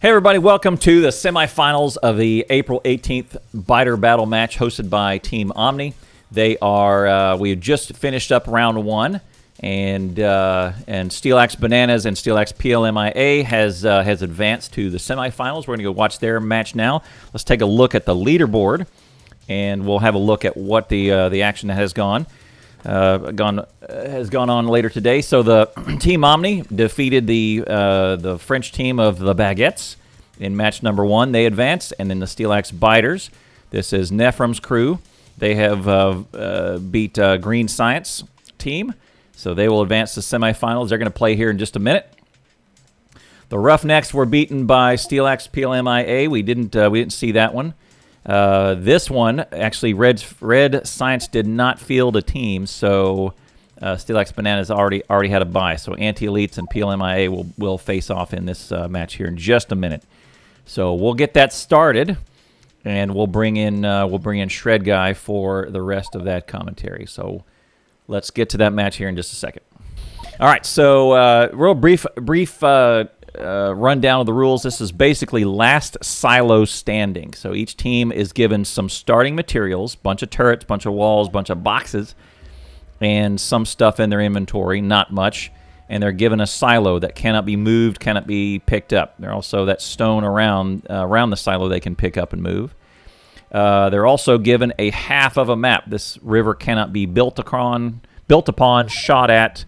Hey everybody, welcome to the semifinals of the April 18th Biter Battle match hosted by Team Omni. They are, we have just finished up round one, and Steelaxe Bananas and Steelaxe PimlA has advanced to the semifinals. We're going to go watch their match now. Let's take a look at the leaderboard, and we'll have a look at what the action that has gone on later today. So the Team Omni defeated the French team of the Baguettes in match number one. They advanced, and then the Steelaxe Biters. This is Nephrim's crew. They have beat Green Science team, so they will advance to semifinals. They're going to play here in just a minute. The Roughnecks were beaten by Steelaxe PimlA. We didn't see that one. This one, actually, Red Science did not field a team, so Steelaxe Bananas already had a bye. So AntiElitz and PimlA will face off in this match here in just a minute. So we'll get that started, and we'll bring in Shredguy for the rest of that commentary. So let's get to that match here in just a second. All right, so real brief rundown of the rules. This is basically last silo standing. So each team is given some starting materials, bunch of turrets, bunch of walls, bunch of boxes, and some stuff in their inventory, not much. And they're given a silo that cannot be moved, cannot be picked up. They're also that stone around the silo they can pick up and move. They're also given a half of a map. This river cannot be built upon, shot at,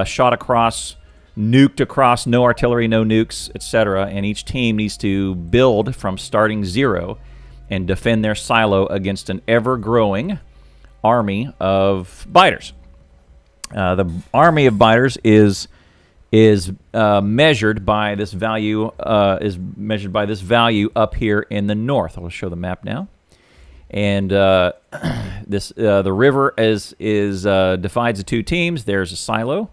shot across, nuked across, no artillery, no nukes, etc. And each team needs to build from starting zero and defend their silo against an ever-growing army of biters. The army of biters is measured by this value up here in the north. I'll show the map now. And the river is divides the two teams. There's a silo.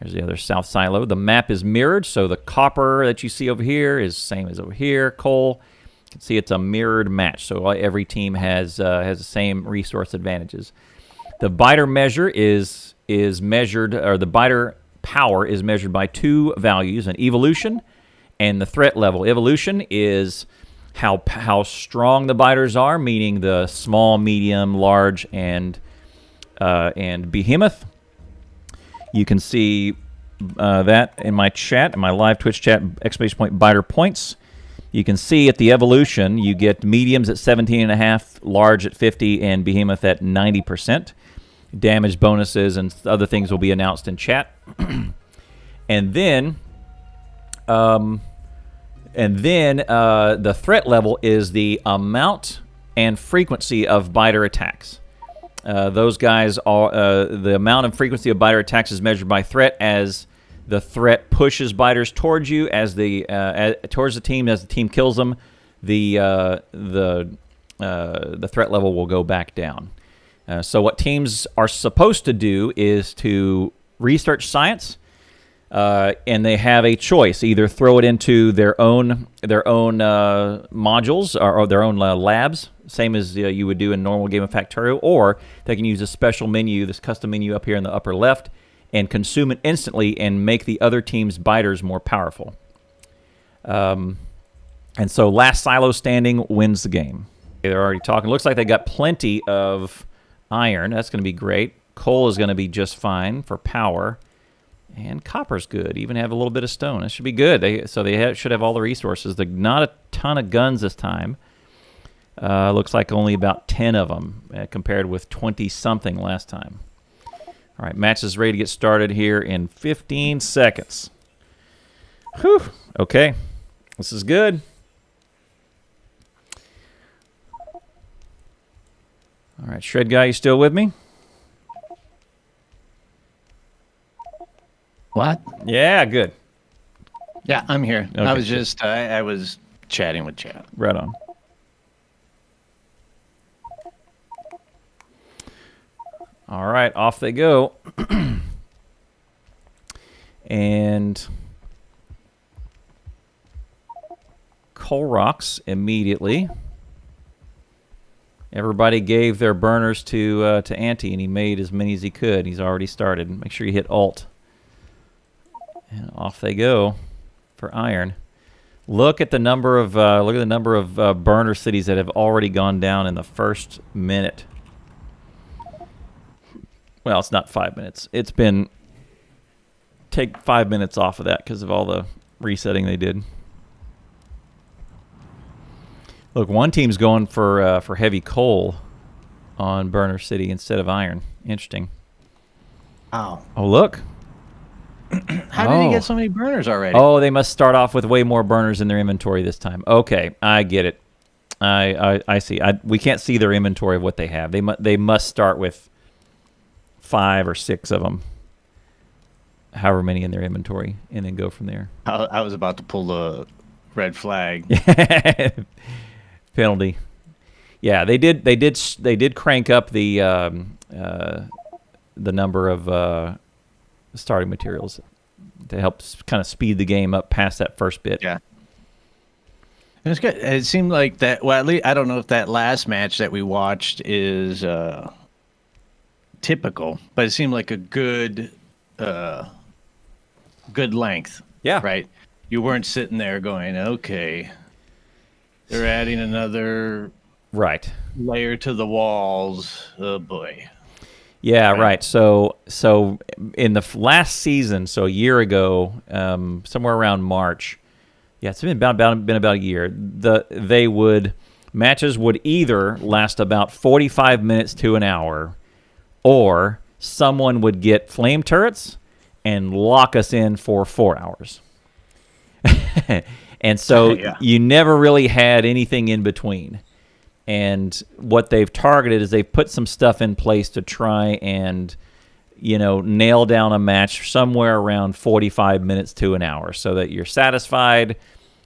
There's the other south silo. The map is mirrored, so the copper that you see over here is the same as over here. Coal, you can see it's a mirrored match, so every team has the same resource advantages. The biter measure is measured, or the biter power is measured by two values: an evolution and the threat level. Evolution is how strong the biters are, meaning the small, medium, large, and behemoth. You can see that in my chat, in my live Twitch chat, !biter points. You can see at the evolution, you get mediums at 17.5, large at 50, and behemoth at 90%. Damage bonuses and other things will be announced in chat. And then the threat level is the amount and frequency of biter attacks. Those guys are the amount and frequency of biter attacks is measured by threat, as the threat pushes biters towards you, towards the team. As the team kills them, the threat level will go back down. So what teams are supposed to do is to research science, and they have a choice: either throw it into their own modules or their own labs, same as you would do in a normal game of Factorio, or they can use a special menu, this custom menu up here in the upper left, and consume it instantly and make the other team's biters more powerful. And so last silo standing wins the game. They're already talking. Looks like they got plenty of iron. That's going to be great. Coal is going to be just fine for power. And copper's good. Even have a little bit of stone. That should be good. They should have all the resources. Not a ton of guns this time. Looks like only about 10 of them compared with 20-something last time. All right, match is ready to get started here in 15 seconds. Whew. Okay, this is good. All right, Shredguy, you still with me? What? Yeah, good. Yeah, I'm here. Okay. I was just, I was chatting with chat. Right on. All right, off they go. And coal rocks immediately. Everybody gave their burners to Anti, and he made as many as he could. He's already started. Make sure you hit Alt. And off they go for iron. Look at the number of burner cities that have already gone down in the first minute. Well, it's not 5 minutes. It's been take 5 minutes off of that because of all the resetting they did. Look, one team's going for heavy coal on burner city instead of iron. Interesting. Wow. Oh, look. How did he get so many burners already? Oh, they must start off with way more burners in their inventory this time. Okay, I get it. I see. We can't see their inventory of what they have. They must start with 5 or 6 of them, however many in their inventory, and then go from there. I was about to pull the red flag. Penalty. Yeah, they did crank up the number of starting materials to help kind of speed the game up past that first bit. Yeah. It was good. It seemed like that. Well, at least I don't know if that last match that we watched is typical, but it seemed like a good length. Yeah. Right. You weren't sitting there going, okay, they're adding another layer to the walls. Oh boy. Yeah, right. So in the last season, so a year ago, somewhere around March, yeah, it's been about a year. Matches would either last about 45 minutes to an hour, or someone would get flame turrets and lock us in for 4 hours. And so you never really had anything in between. And what they've targeted is they've put some stuff in place to try and, nail down a match somewhere around 45 minutes to an hour so that you're satisfied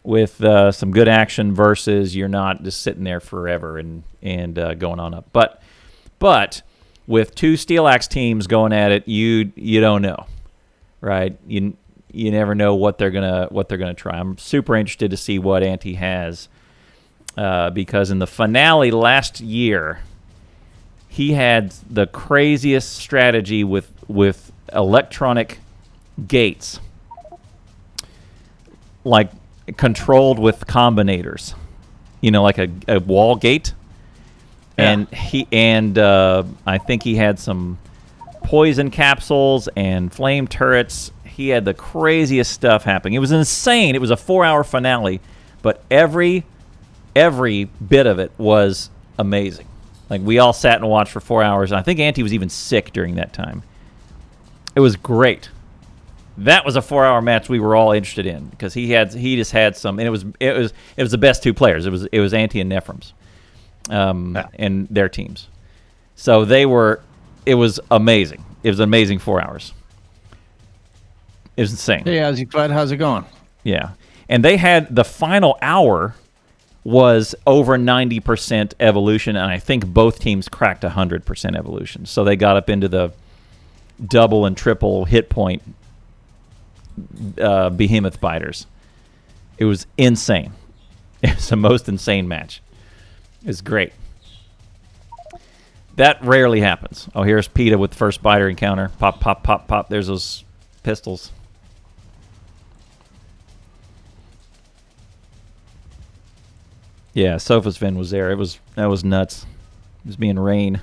with some good action versus you're not just sitting there forever and going on up. But with 2 Steelaxe teams going at it, you don't know, right? You never know what they're gonna try. I'm super interested to see what Anti has. Because in the finale last year, he had the craziest strategy with electronic gates, like controlled with combinators, like a wall gate. Yeah. And I think he had some poison capsules and flame turrets. He had the craziest stuff happening. It was insane. It was a 4-hour finale, but every bit of it was amazing. Like, we all sat and watched for 4 hours, and I think Anti was even sick during that time. It was great. That was a 4-hour match we were all interested in because he just had some, and it was the best 2 players. It was Anti and Nephrem's, and their teams. So it was amazing. It was an amazing 4 hours. It was insane. Hey, how's it going? Yeah, and they had the final hour was over 90% evolution, and I think both teams cracked 100% evolution. So they got up into the double and triple hit point behemoth biters. It was insane. It was the most insane match. It was great. That rarely happens. Oh, here's Pitta with the first biter encounter. Pop, pop, pop, pop. There's those pistols. Yeah, Sofa's Fin was there. That was nuts. It was being rain.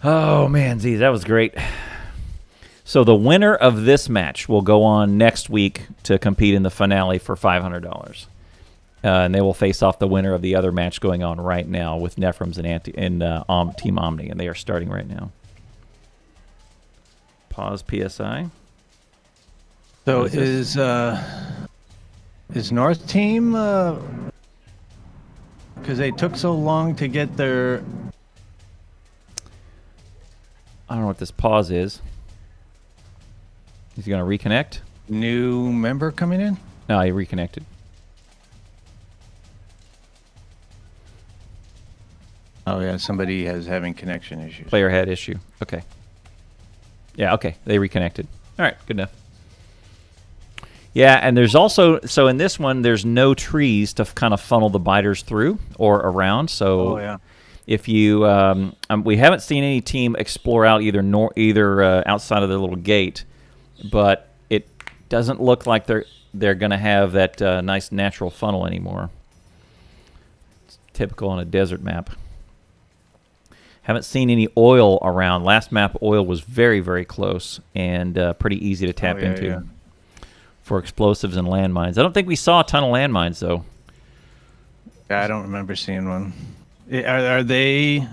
Oh man, Z, that was great. So the winner of this match will go on next week to compete in the finale for $500, and they will face off the winner of the other match going on right now with Nephrem's and Team Omni, and they are starting right now. Pause PSI. So is North Team, because they took so long to get their... I don't know what this pause is. Is he going to reconnect? New member coming in? No, he reconnected. Oh yeah, somebody is having connection issues. Player had issue. Okay. Yeah, okay. They reconnected. All right, good enough. Yeah, and there's also, so in this one, there's no trees to kind of funnel the biters through or around. So if you, we haven't seen any team explore out either outside of the little gate, but it doesn't look like they're going to have that nice natural funnel anymore. It's typical on a desert map. Haven't seen any oil around. Last map, oil was very, very close and pretty easy to tap into for explosives and landmines. I don't think we saw a ton of landmines, though. I don't remember seeing one. Are they...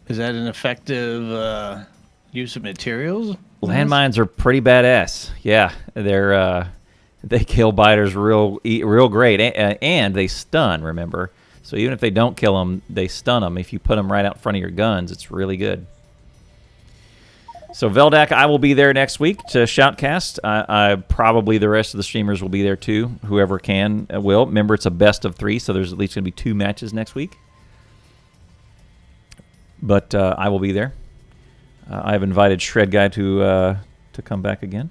Is that an effective use of materials? Landmines are pretty badass. Yeah, they kill biters real great, and they stun, remember? So even if they don't kill them, they stun them. If you put them right out in front of your guns, it's really good. So Veldak, I will be there next week to shoutcast. I probably the rest of the streamers will be there too. Whoever can will. Remember, it's a best of 3, so there's at least going to be 2 matches next week. But I will be there. I've invited Shredguy to come back again.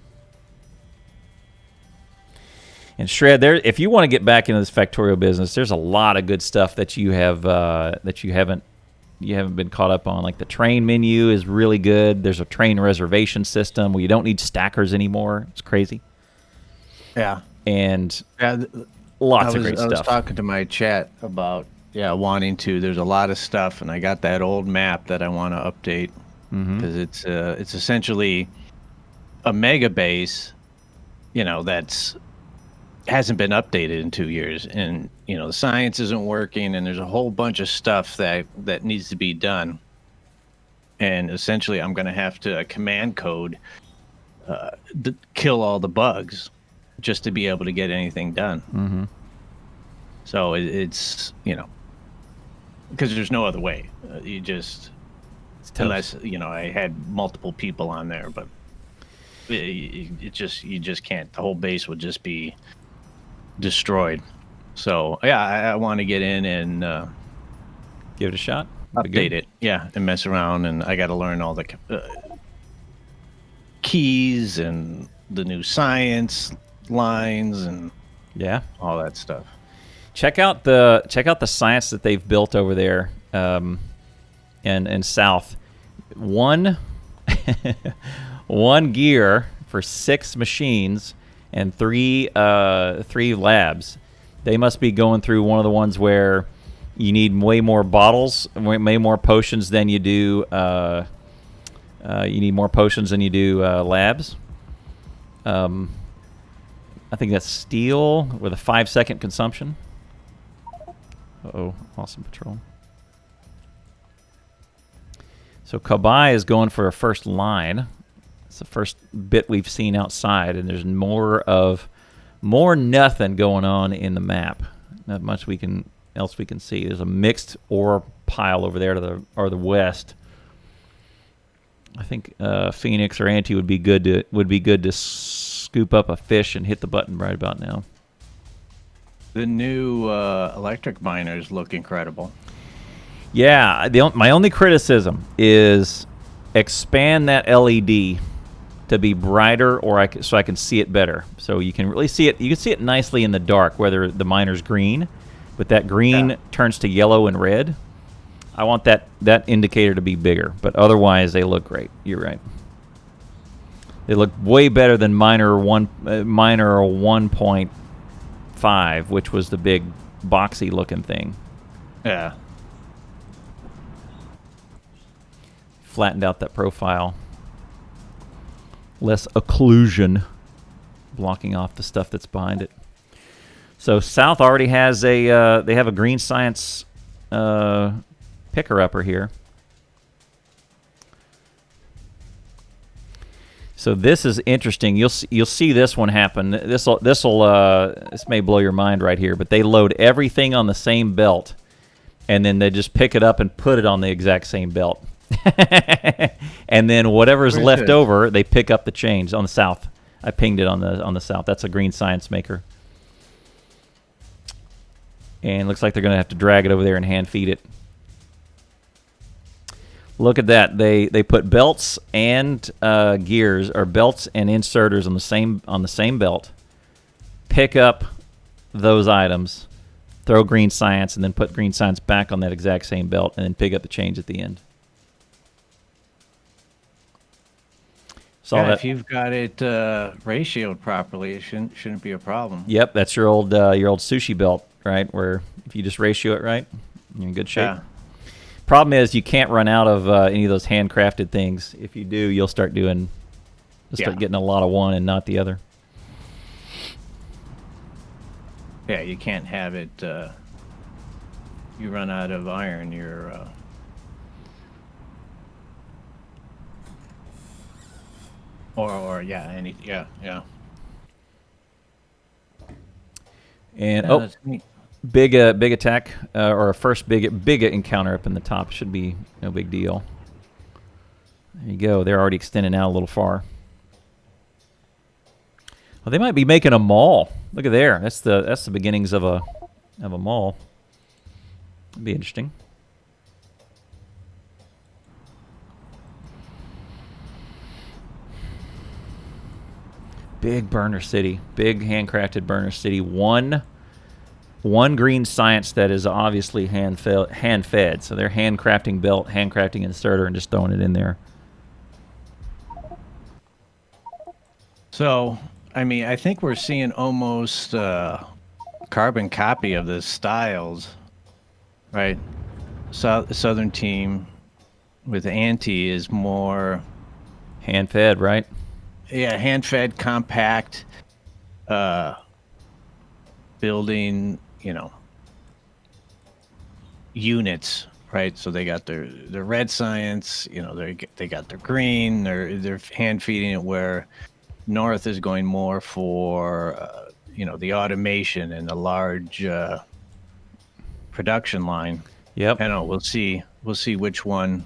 And Shred, if you want to get back into this Factorio business, there's a lot of good stuff that you have that you haven't been caught up on. Like the train menu is really good. There's a train reservation system where you don't need stackers anymore. It's crazy. Yeah. And lots of great stuff. I was talking to my chat about wanting to. There's a lot of stuff, and I got that old map that I want to update because it's essentially a mega base, that's hasn't been updated in 2 years, and the science isn't working, and there's a whole bunch of stuff that needs to be done, and essentially I'm going to have to command code kill all the bugs just to be able to get anything done. So it's because there's no other way. You just unless I had multiple people on there, but you just can't. The whole base would just be destroyed. So I want to get in and give it a shot, update it, and mess around. And I got to learn all the keys and the new science lines and all that stuff. Check out the science that they've built over there in South. One gear for 6 machines and 3 labs. They must be going through one of the ones where you need way more bottles, way more potions than you do. You need more potions than you do labs. I think that's steel with a 5-second consumption. Uh-oh, awesome patrol. So Cobai is going for a first line. It's the first bit we've seen outside, and there's more nothing going on in the map. Not much else we can see. There's a mixed ore pile over there to the west. I think Phoenix or Anti would be good to scoop up a fish and hit the button right about now. The new electric miners look incredible. Yeah, my only criticism is expand that LED to be brighter, so I can see it better. So you can really see it. You can see it nicely in the dark, whether the miner's green, but that green turns to yellow and red. I want that indicator to be bigger, but otherwise they look great. You're right. They look way better than miner 1.5, which was the big boxy looking thing. Yeah. Flattened out that profile. Less occlusion blocking off the stuff that's behind it. So South already has they have a green science picker-upper here. So this is interesting. You'll see this one happen. This may blow your mind right here, but they load everything on the same belt, and then they just pick it up and put it on the exact same belt. And then whatever's left over, they pick up the change on the South. I pinged it on the South. That's a green science maker. And it looks like they're going to have to drag it over there and hand feed it. Look at that. They put belts and gears, or belts and inserters on the same belt. Pick up those items, throw green science, and then put green science back on that exact same belt, and then pick up the change at the end. Saw that. If you've got it ratioed properly, it shouldn't be a problem. Yep, that's your old sushi belt, right? Where if you just ratio it right, you're in good shape. Yeah. Problem is you can't run out of any of those handcrafted things. If you do, you'll start getting a lot of one and not the other. Yeah, you can't have it. You run out of iron, you're. Yeah. And big attack or a first big encounter up in the top should be no big deal. There you go. They're already extending out a little far. Well, they might be making a mall. Look at there. That's the beginnings of a mall. It'd be interesting. Big burner city. Big handcrafted burner city. One green science that is obviously hand fed. So they're handcrafting belt, handcrafting inserter, and just throwing it in there. So, I mean, I think we're seeing almost carbon copy of the styles, right? Southern team with Anti is more hand fed, right? Yeah, hand fed, compact, building, units, right? So they got their red science, they got their green, they're hand feeding it, where North is going more for the automation and the large production line. Yep. I know we'll see which one.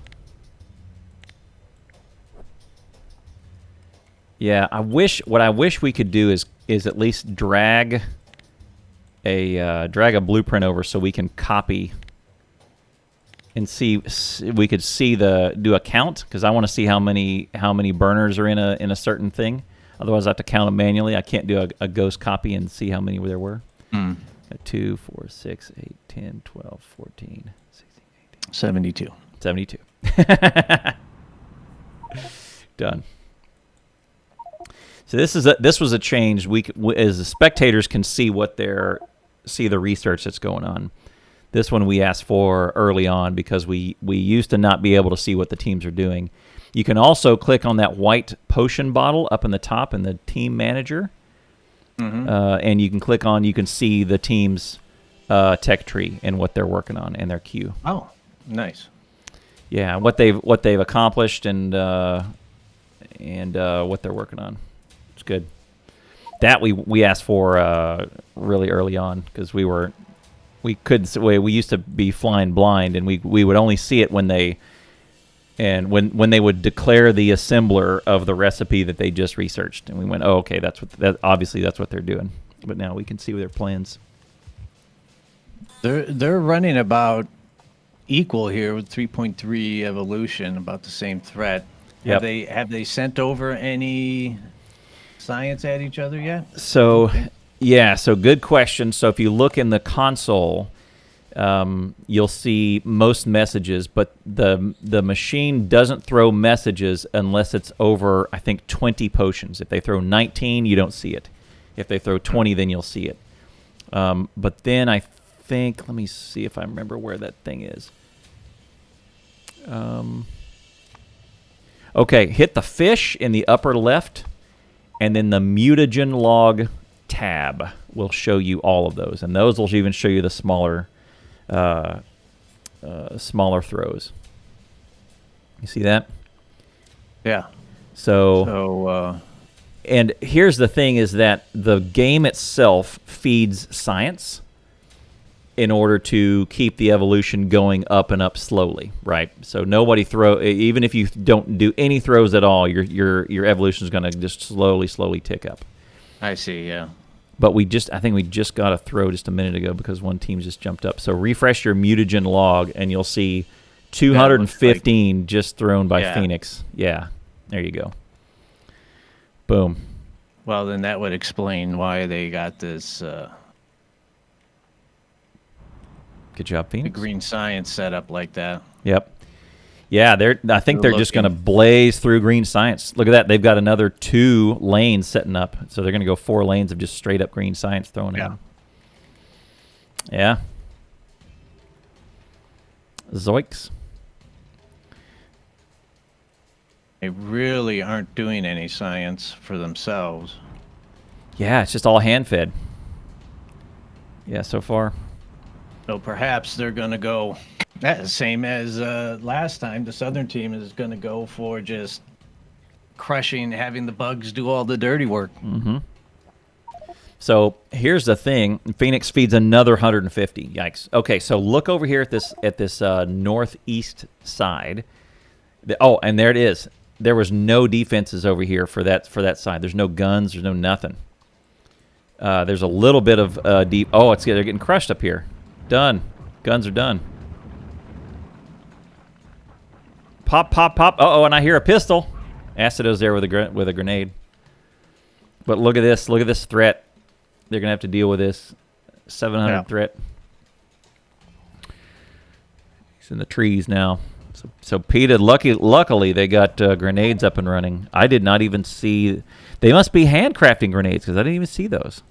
Yeah, what I wish we could do is at least drag a blueprint over so we can copy and we could do a count, because I want to see how many burners are in a certain thing. Otherwise, I have to count them manually. I can't do a ghost copy and see how many there were. 2, 4, 6, 8, 10, 12, 14, 16, 18. 72. 72. Done. So this was a change. We as the spectators can see the research that's going on. This one we asked for early on because we used to not be able to see what the teams are doing. You can also click on that white potion bottle up in the top in the team manager, and you can see the team's tech tree and what they're working on and their queue. Oh, nice. Yeah, what they've accomplished and what they're working on. It's good. That we asked for really early on because we used to be flying blind, and we would only see it when they would declare the assembler of the recipe that they just researched, and we went, oh, okay, obviously that's what they're doing. But now we can see their plans. They're running about equal here with 3.3 evolution, about the same threat. Yep. Have they sent over any science at each other yet? So good question. So if you look in the console, you'll see most messages, but the machine doesn't throw messages unless it's over, I think, 20 potions. If they throw 19, you don't see it. If they throw 20, then you'll see it. But then I think, let me see if I remember where that thing is. Okay, hit the fish in the upper left, and then the mutagen log tab will show you all of those, and those will even show you the smaller throws. You see that? Yeah. So and here's the thing is that the game itself feeds science in order to keep the evolution going up and up slowly, right? So nobody even if you don't do any throws at all, your evolution is going to just slowly tick up. I see, yeah. But I think we just got a throw just a minute ago because one team just jumped up. So refresh your mutagen log, and you'll see 215 just thrown by Phoenix. Yeah, there you go. Boom. Well, then that would explain why they got this. Good job, Phoenix. The green science set up like that. Yep. Yeah, I think they're just going to blaze through green science. Look at that. They've got another 2 lanes setting up. So they're going to go 4 lanes of just straight up green science thrown in. Yeah. Zoinks. They really aren't doing any science for themselves. Yeah, it's just all hand-fed. Yeah, so far. So perhaps they're going to go, same as last time, the Southern team is going to go for just crushing, having the bugs do all the dirty work. Mm-hmm. So here's the thing. Phoenix feeds another 150. Yikes. Okay, so look over here at this northeast side. And there it is. There was no defenses over here for that side. There's no guns. There's no nothing. There's a little bit of deep. Oh, they're getting crushed up here. Done. Guns are done. Pop, pop, pop. Uh-oh, and I hear a pistol. Acido's there with a grenade. But look at this. Look at this threat. They're going to have to deal with this 700 threat. He's in the trees now. So Pitta, luckily they got grenades up and running. I did not even see. They must be handcrafting grenades because I didn't even see those.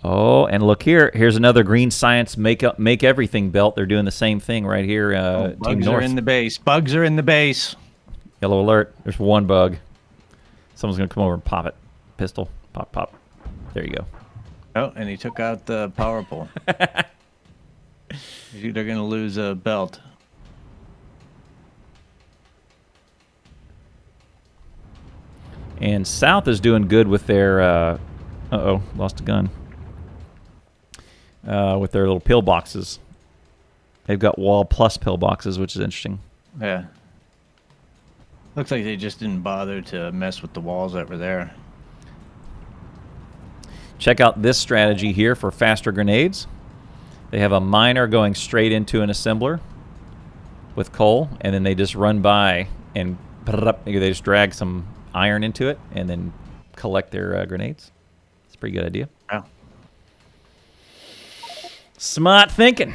Oh, and look here. Here's another green science make everything belt. They're doing the same thing right here. Team bugs North. are in the base. Bugs are in the base. Yellow alert. There's one bug. Someone's going to come over and pop it. Pistol. Pop, pop. There you go. Oh, and he took out the power pole. They're going to lose a belt. And South is doing good with their... uh-oh, lost a gun. With their little pillboxes. They've got wall plus pillboxes, which is interesting. Yeah. Looks like they just didn't bother to mess with the walls that were there. Check out this strategy here for faster grenades. They have a miner going straight into an assembler with coal, and then they just run by and they just drag some iron into it and then collect their grenades. It's a pretty good idea. Yeah. Smart thinking.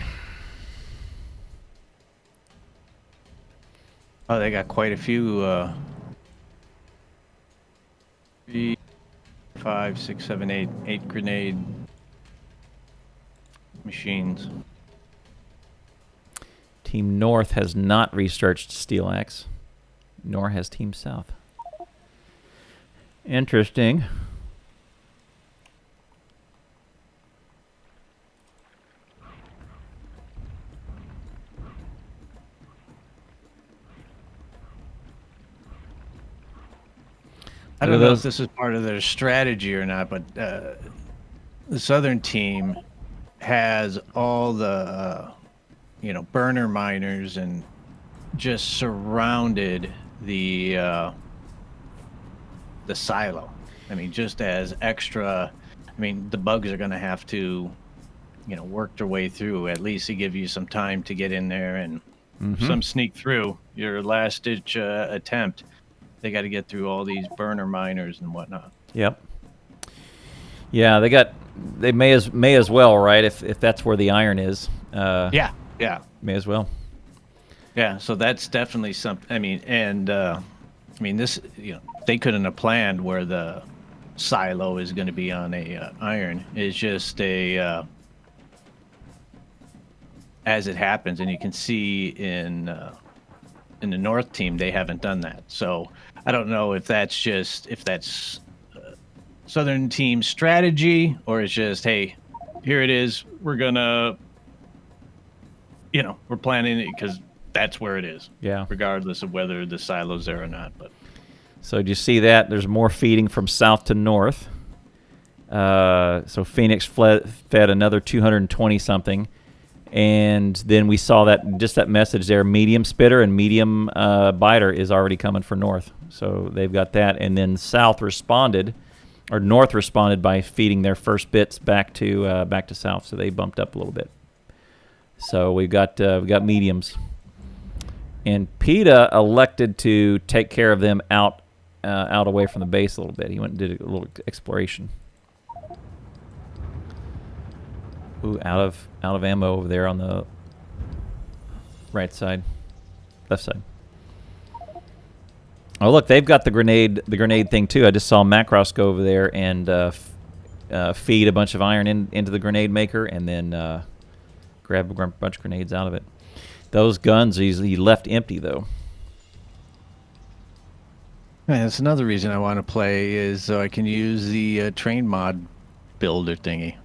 Oh, they got quite a few 3, 5, 6, 7, 8 grenade machines. Team North has not researched Steelaxe, nor has Team South. Interesting. I don't know if this is part of their strategy or not, but the Southern team has all the, burner miners and just surrounded the silo. I mean, just as extra. I mean, the bugs are going to have to, work their way through. At least to give you some time to get in there and some sneak through your last ditch attempt. They got to get through all these burner miners and whatnot. Yep. Yeah, they may as well, right? If that's where the iron is. Yeah. May as well. Yeah, so that's definitely something. I mean, this, they couldn't have planned where the silo is going to be on a iron. It's just a as it happens, and you can see in the North team they haven't done that. So I don't know if that's Southern team strategy or it's just, hey, here it is. We're gonna, we're planning it because that's where it is. Yeah. Regardless of whether the silo's there or not. But so do you see that? There's more feeding from south to north. So Phoenix fed another 220 something. And then we saw that message there, medium spitter and medium biter is already coming for north. So they've got that. And then north responded by feeding their first bits back to south. So they bumped up a little bit. So we got mediums. And Pitta elected to take care of them out away from the base a little bit. He went and did a little exploration. Ooh, out of ammo over there on the right side, left side. Oh look, they've got the grenade thing too. I just saw Macross go over there and feed a bunch of iron into the grenade maker, and then grab a bunch of grenades out of it. Those guns he left empty though. Yeah, that's another reason I want to play is so I can use the train mod builder thingy.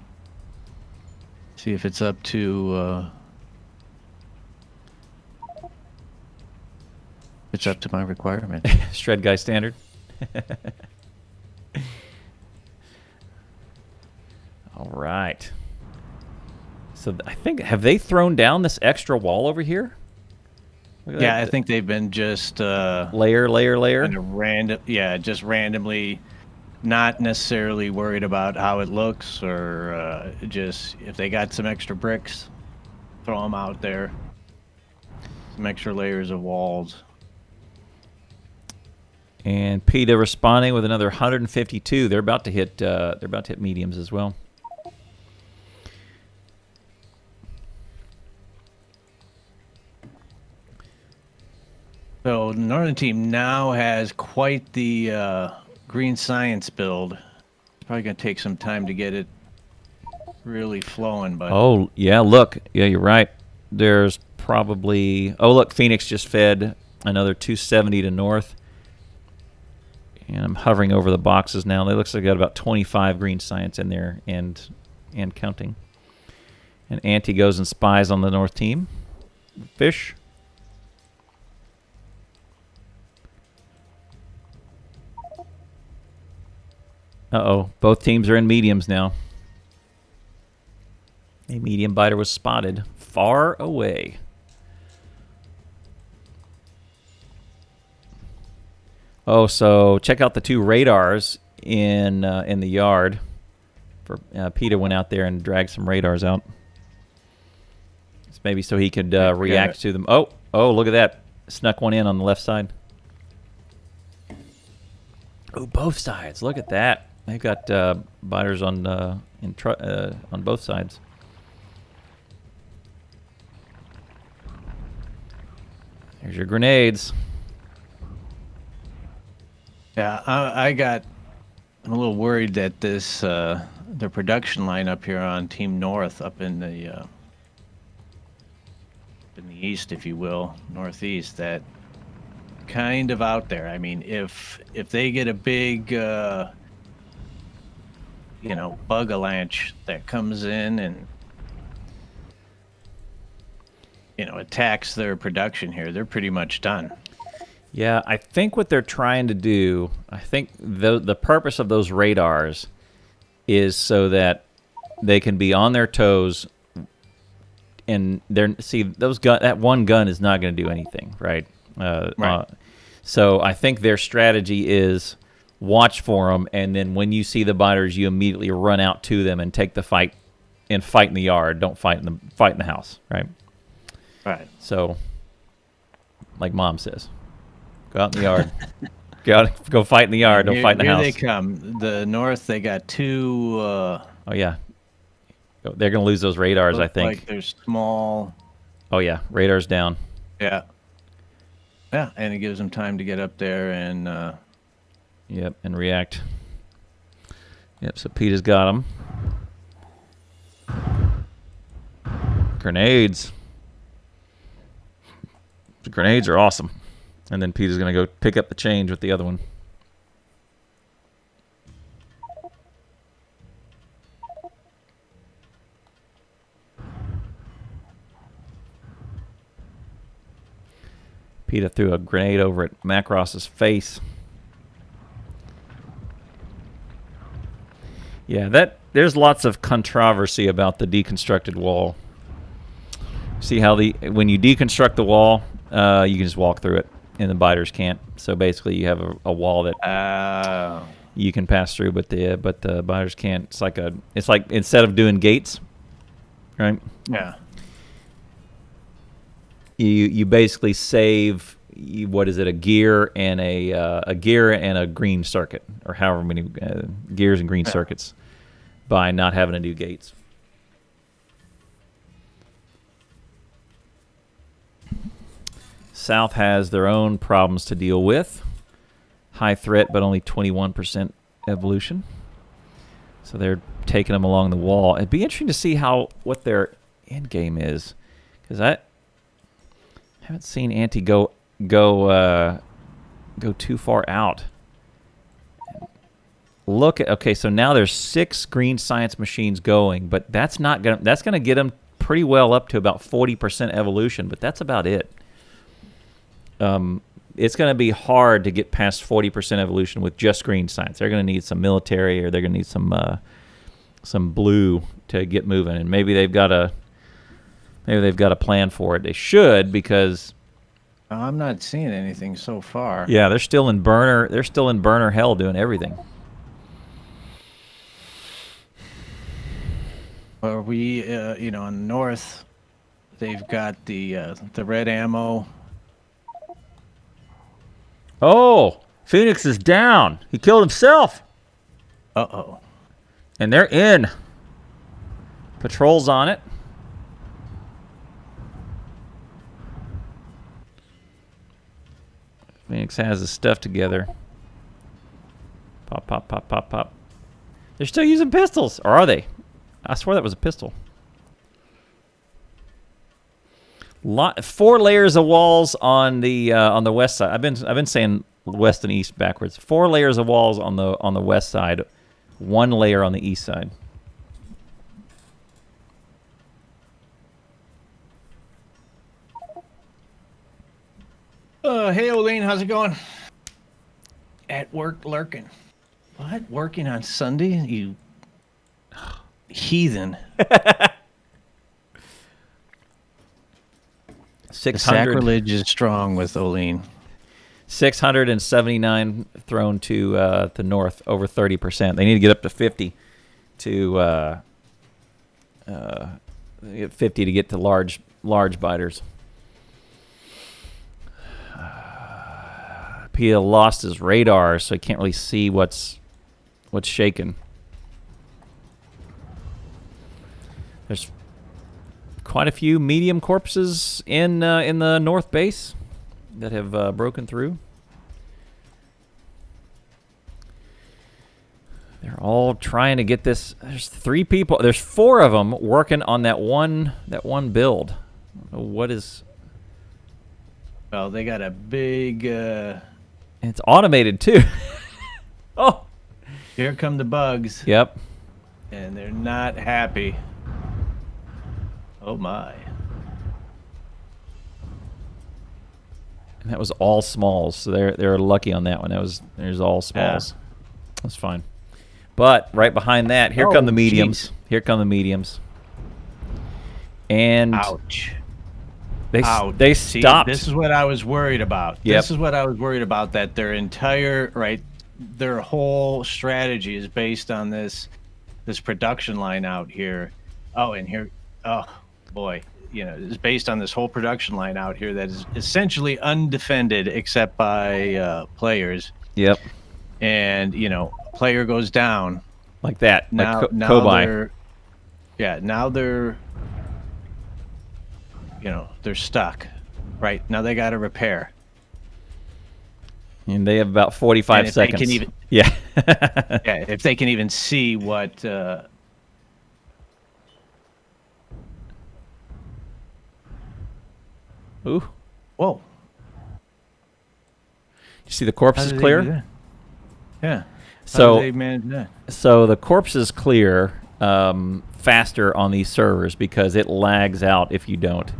See if it's up to my requirement. Shredguy standard. All right. So I think, have they thrown down this extra wall over here? Yeah, I think they've been just layer. kind of random. Yeah, just randomly, not necessarily worried about how it looks, or just if they got some extra bricks, throw them out there. Some extra layers of walls. And Pitta responding with another 152. They're about to hit. They're about to hit mediums as well. So the Northern team now has quite the green science build. It's probably going to take some time to get it really flowing. But oh yeah, look, yeah, you're right. There's probably. Oh look, Phoenix just fed another 270 to north. And I'm hovering over the boxes now. It looks like I got about 25 green science in there and counting. And Anti goes and spies on the north team. Fish. Uh-oh. Both teams are in mediums now. A medium biter was spotted far away. Oh, so check out the two radars in the yard. For Pitta went out there and dragged some radars out. It's maybe so he could react to them. Oh, look at that! Snuck one in on the left side. Oh, both sides. Look at that. They've got biters on both sides. There's your grenades. yeah, I'm a little worried that this the production line up here on Team North, up in the east, if you will, northeast, that kind of out there. I mean, if they get a big bug avalanche that comes in and attacks their production here, they're pretty much done. Yeah, I think what they're trying to do, I think the purpose of those radars is so that they can be on their toes, and that one gun is not going to do anything, right? Right. So I think their strategy is watch for them, and then when you see the biters, you immediately run out to them and take the fight, and fight in the yard. Don't fight in the house, right? Right. So, like Mom says, go out in the yard. Go fight in the yard. Don't fight in the house. Here they come. The North, they got two. Oh yeah, they're gonna lose those radars. I think. Like they're small. Oh yeah, radars down. Yeah. Yeah, and it gives them time to get up there and. Yep, and react. Yep, so Pitta's got them. Grenades. The grenades are awesome. And then Pitta's going to go pick up the change with the other one. Pitta threw a grenade over at Macross's face. Yeah, there's lots of controversy about the deconstructed wall. See how when you deconstruct the wall, you can just walk through it, and the biters can't. So basically, you have a wall that you can pass through, but the biters can't. It's like instead of doing gates, right? Yeah. You basically save a gear and a green circuit, or however many gears and green circuits, by not having to do gates. South has their own problems to deal with. High threat, but only 21% evolution. So they're taking them along the wall. It'd be interesting to see what their end game is, because I haven't seen Anti go too far out. Look at so now there's 6 green science machines going, but that's gonna get them pretty well up to about 40% evolution, but that's about it. It's going to be hard to get past 40% evolution with just green science. They're going to need some military, or they're going to need some blue to get moving, and maybe they've got a plan for it. They should, because I'm not seeing anything so far. Yeah, they're still in burner. They're still in burner hell doing everything. Are we, on the north, they've got the red ammo. Oh, Phoenix is down. He killed himself. Uh-oh. And they're in. Patrol's on it. Phoenix has his stuff together. Pop, pop, pop, pop, pop. They're still using pistols, or are they? I swear that was a pistol. 4 layers of walls on the west side. I've been saying west and east backwards. 4 layers of walls on the west side, 1 layer on the east side. Hey, Olene, how's it going? At work lurking. What? Working on Sunday? You heathen. 600. Sacrilege is strong with Olene. 679 thrown to the north, over 30%. They need to get up to 50 to get 50 to get to large biters. Pitta lost his radar, so he can't really see what's shaking. There's quite a few medium corpses in the north base that have broken through. They're all trying to get this. There's 3 people. There's 4 of them working on that one build. I don't know what is. Well, they got a big. It's automated too. Oh, here come the bugs. Yep. And they're not happy. Oh my. And that was all smalls, so they're lucky on that one. There's all smalls. Yeah. That's fine. But right behind that, here come the mediums. Geez. Here come the mediums. And ouch. They See, stopped. This is what I was worried about. Yep. This is what I was worried about, that their whole strategy is based on this production line out here. Oh, and here, oh boy, it's based on this whole production line out here that is essentially undefended except by players. Yep. And player goes down like that. Now, like now Cobai. Now they're stuck. Right now they got to repair. And they have about 45 seconds. They can even, yeah. Yeah, if they can even see what. Ooh. Whoa. You see the corpses clear? Yeah. So how do they manage that? So the corpses clear faster on these servers because it lags out if you don't.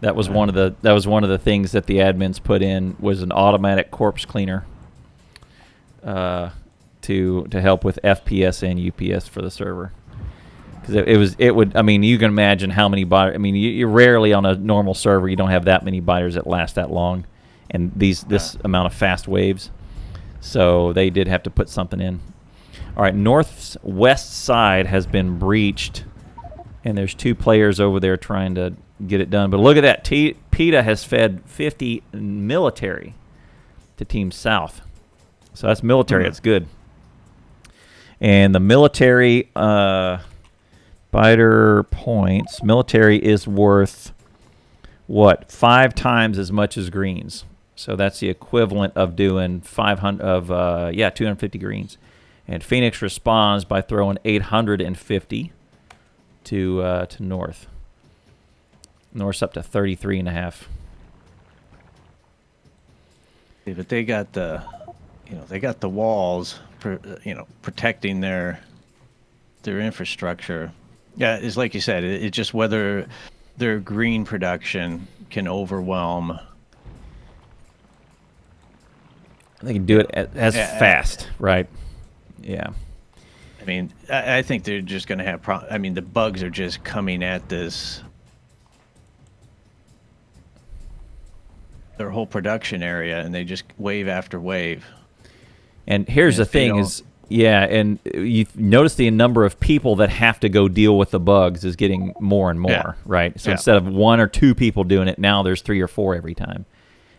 That was one of the things that the admins put in, was an automatic corpse cleaner to help with FPS and UPS for the server. Because I mean, you can imagine how many biters. I mean, you rarely on a normal server you don't have that many biters that last that long, and this amount of fast waves. So they did have to put something in. All right, northwest side has been breached, and there's 2 players over there trying to get it done. But look at that. Pitta has fed 50 military to Team South. So that's military. That's good. And the military biter points, military is worth what, 5 times as much as greens. So that's the equivalent of doing 250 greens. And Phoenix responds by throwing 850 to North. North's up to 33.5. Yeah, but they got the, they got the walls, protecting their infrastructure. Yeah, it's like you said. It's just whether their green production can overwhelm. They can do it as fast, right? Yeah. I mean, I think they're just going to have I mean, the bugs are just coming at this. Their whole production area, and they just wave after wave. And here's the thing is, and you notice the number of people that have to go deal with the bugs is getting more and more, right? So instead of 1 or 2 people doing it, now there's 3 or 4 every time,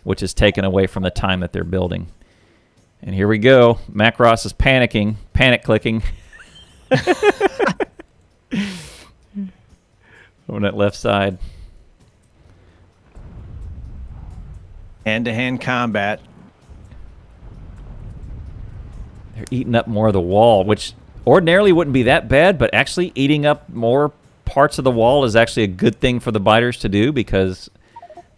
which is taken away from the time that they're building. And here we go. Macross is panicking, panic clicking. On that left side. Hand-to-hand combat. They're eating up more of the wall, which ordinarily wouldn't be that bad, but actually eating up more parts of the wall is actually a good thing for the biters to do, because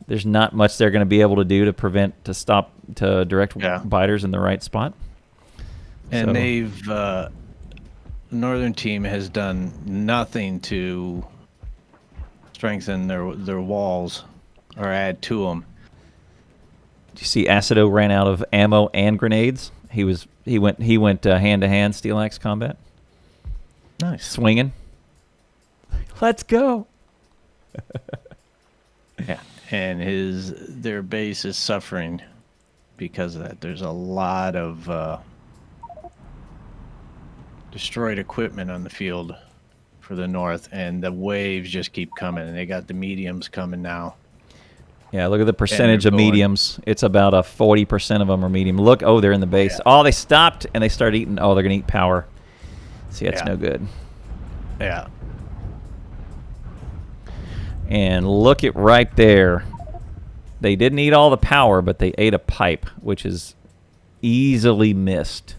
there's not much they're going to be able to do to direct biters in the right spot. And they've the Northern team has done nothing to strengthen their walls or add to them. Did you see Acido ran out of ammo and grenades? He went hand to hand Steelaxe combat. Nice. Swinging. Let's go. Yeah, and their base is suffering because of that. There's a lot of destroyed equipment on the field for the North, and the waves just keep coming, and they got the mediums coming now. Yeah, look at the percentage of mediums. It's about 40% of them are medium. Look, they're in the base. Yeah. Oh, they stopped, and they started eating. Oh, they're going to eat power. See, that's no good. Yeah. And look at right there. They didn't eat all the power, but they ate a pipe, which is easily missed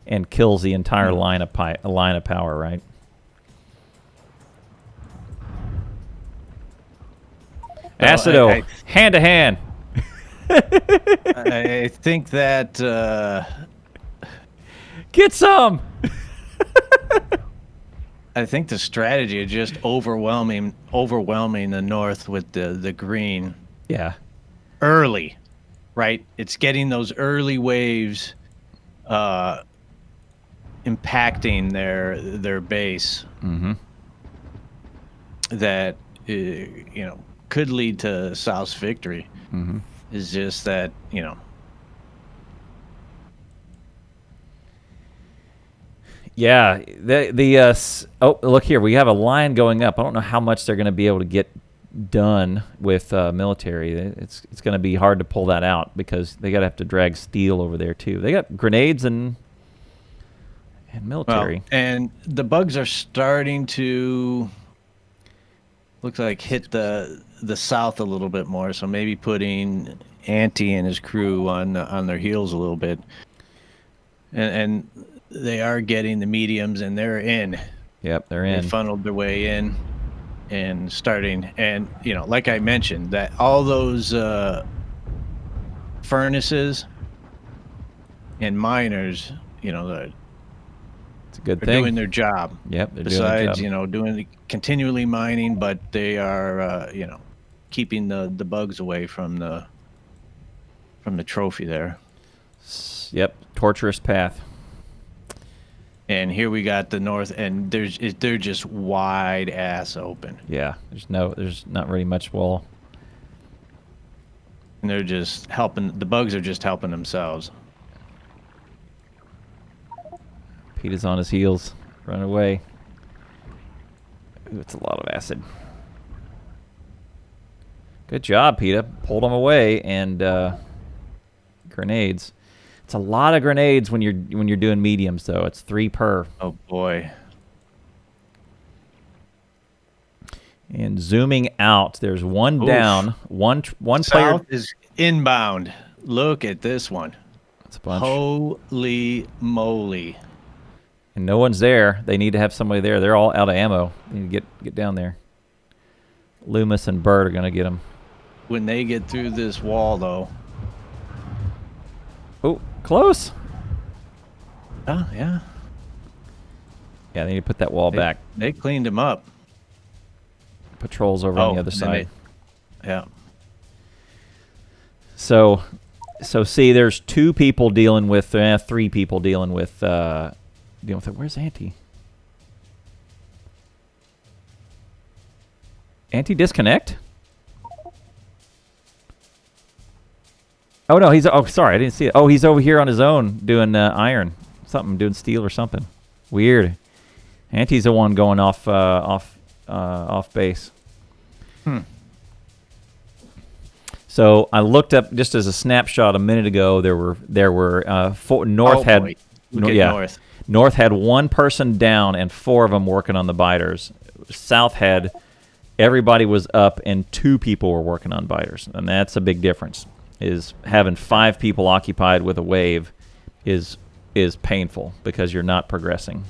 and kills the entire line of power, right? Acido, hand to hand. I think that get some. I think the strategy of just overwhelming the North with the green. Yeah. Early, right? It's getting those early waves, impacting their base. Mm-hmm. That could lead to South's victory. Mm-hmm. Is just that Yeah, look here, we have a line going up. I don't know how much they're going to be able to get done with military. It's going to be hard to pull that out because they got to have to drag steel over there too. They got grenades and military. Well, and the bugs are starting to looks like hit the South a little bit more. So maybe putting Anti and his crew on their heels a little bit, and they are getting the mediums, and they're in. Yep, they're in. They funneled their way in and starting. And, like I mentioned, that all those furnaces and miners, it's a good they're thing. doing their job. Yep, they're Besides, doing their job. Doing continually mining, but they are, keeping the bugs away from the trophy there. Yep, torturous path. And here we got the North, and they're just wide ass open. Yeah, there's not really much wall. And they're just helping. The bugs are just helping themselves. Pitta's on his heels, run away. Ooh, it's a lot of acid. Good job, Pitta. Pulled them away, and grenades. It's a lot of grenades when you're doing mediums, though. It's 3 per. Oh boy. And zooming out, there's one Oof. down, one player. South is inbound. Look at this one. That's a bunch. Holy moly. And no one's there. They need to have somebody there. They're all out of ammo. They need to get down there. Lumis and Bird are going to get them. When they get through this wall, though. Oh, close. Oh, yeah. Yeah, they need to put that wall back. They cleaned him up. Patrols over on the other side. Yeah. So see, there's 2 people dealing with, 3 people dealing with it. Where's Anti? Anti disconnect? Oh no, sorry, I didn't see it. Oh, he's over here on his own doing iron, doing steel or something. Weird. Anti's the one going off base. So I looked up just as a snapshot a minute ago. There were 4. North had North had 1 person down and 4 of them working on the biters. South had everybody was up and 2 people were working on biters, and that's a big difference. Is having 5 people occupied with a wave is painful because you're not progressing.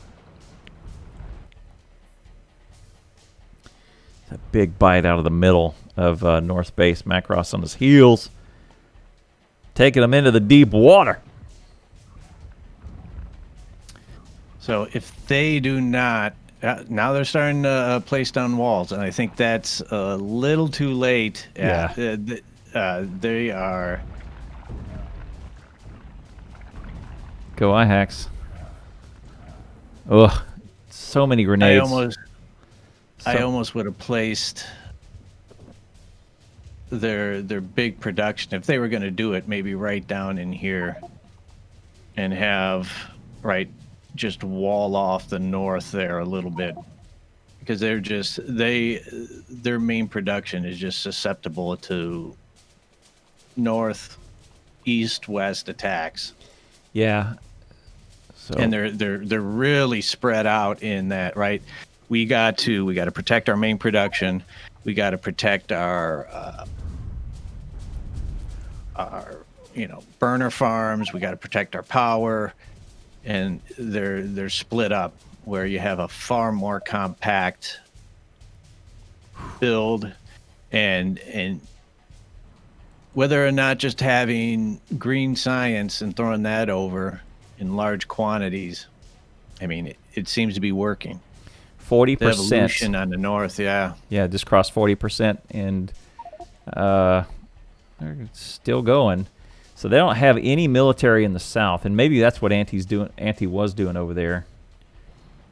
A big bite out of the middle of North Base. Macross on his heels, taking them into the deep water. So if they do not, now they're starting to place down walls, and I think that's a little too late. Yeah. They are. Go lhaxq. Ugh, so many grenades. I almost would have placed their big production, if they were going to do it, maybe right down in here, and have just wall off the north there a little bit, because their main production is just susceptible to north, east, west attacks. Yeah. So. And they're really spread out in that, right? We got to protect our main production. We got to protect our burner farms. We got to protect our power, and they're split up where you have a far more compact build, and whether or not just having green science and throwing that over in large quantities, I mean, it seems to be working. 40%. The evolution on the north, yeah. Yeah, just crossed 40%, and they're still going. So they don't have any military in the south, and maybe that's what Anti was doing over there.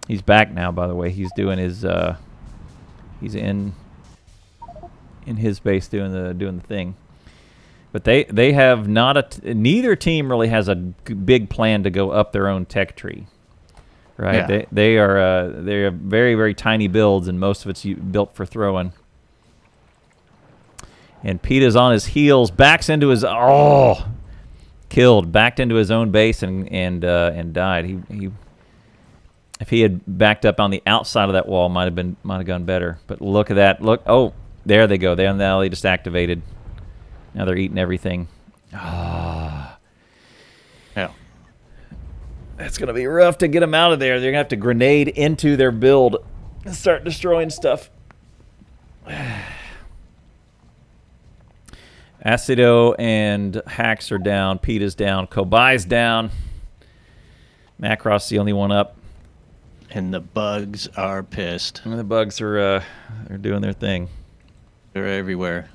He's back now, by the way. He's doing his he's in his base doing the thing. But they have not neither team really has a big plan to go up their own tech tree. Right, yeah. They are very, very tiny builds, and most of it's built for throwing. And Pitta's on his heels, backed into his own base and died. He if he had backed up on the outside of that wall, might have gone better. But look at that! Look, oh, there they go. Now they just activated. Now they're eating everything. Ah. Yeah. It's going to be rough to get them out of there. They're going to have to grenade into their build and start destroying stuff. Acido and lhaxq are down. Pitta's down. Cobai's down. Macross the only one up. And the bugs are pissed. And the bugs are they're doing their thing. They're everywhere.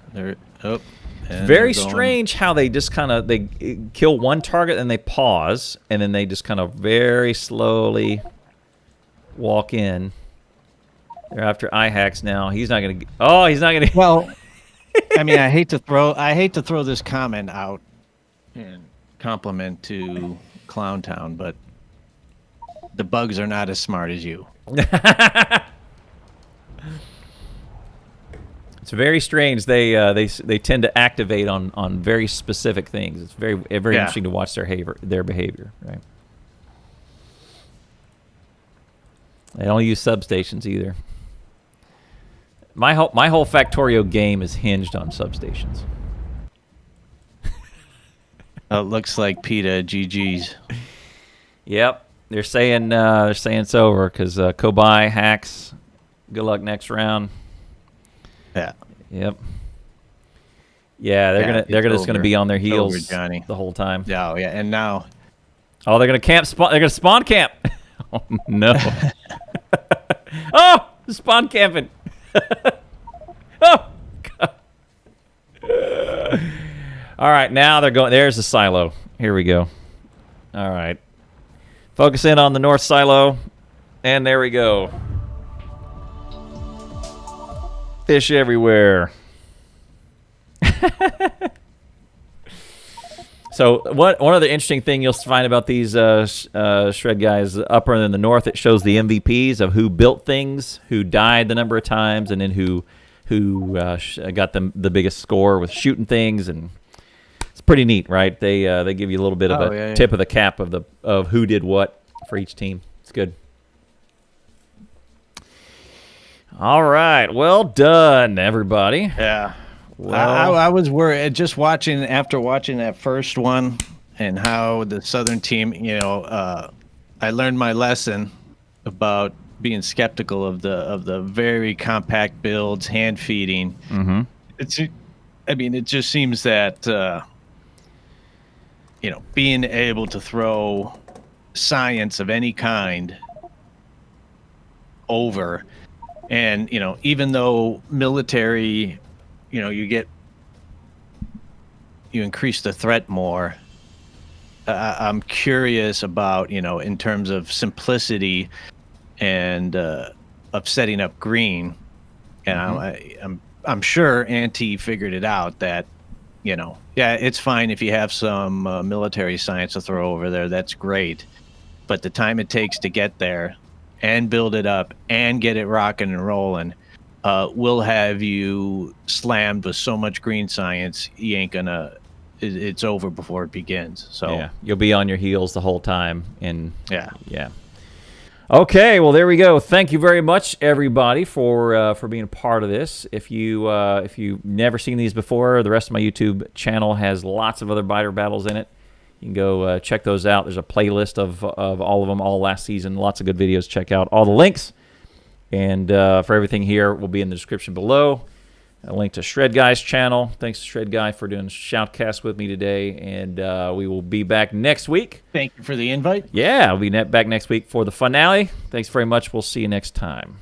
Very strange how they just they kill one target and they pause, and then they just kind of very slowly walk in. They're after lhaxq now. He's not gonna. Oh, he's not gonna. Well, I mean, I hate to throw this comment out in compliment to Clowntown, but the bugs are not as smart as you. It's very strange. They tend to activate on very specific things. It's very interesting to watch their behavior. Right. They don't use substations either. My whole Factorio game is hinged on substations. Looks like Pitta GG's. Yep, they're saying it's over because Cobai hacks. Good luck next round. Yeah. Yep. Yeah, they're just gonna be on their heels Johnny. the whole time. Oh yeah, and now. Oh, they're gonna camp. They're gonna spawn camp. Oh no. Oh, spawn camping. Oh. God. All right, now they're going. There's the silo. Here we go. All right. Focus in on the north silo, and there we go. Fish everywhere. So one of the interesting thing you'll find about these shred guys upper in the north, it shows the MVPs of who built things, who died the number of times, and then who got the biggest score with shooting things, and it's pretty neat, right? They give you a little bit of a tip of the cap of who did what for each team. It's good. All right, well done, everybody. Yeah. Well, I was worried just after watching that first one and how the Southern team, I learned my lesson about being skeptical of the very compact builds, hand feeding. Mm-hmm. It just seems that being able to throw science of any kind over, and even though military. You increase the threat more. I'm curious about, in terms of simplicity and of setting up green. And Mm-hmm. I'm sure Anti figured it out that, it's fine if you have some military science to throw over there. That's great. But the time it takes to get there and build it up and get it rocking and rolling, will have you slammed with so much green science, you ain't gonna. It's over before it begins. So yeah, you'll be on your heels the whole time, and yeah. Okay, well there we go. Thank you very much, everybody, for being a part of this. If you've never seen these before, the rest of my YouTube channel has lots of other biter battles in it. You can go check those out. There's a playlist of all of them, all last season. Lots of good videos. Check out all the links. And for everything here will be in the description below. A link to Shredguy's channel. Thanks to Shredguy for doing Shoutcast with me today. And we will be back next week. Thank you for the invite. Yeah, we'll be back next week for the finale. Thanks very much. We'll see you next time.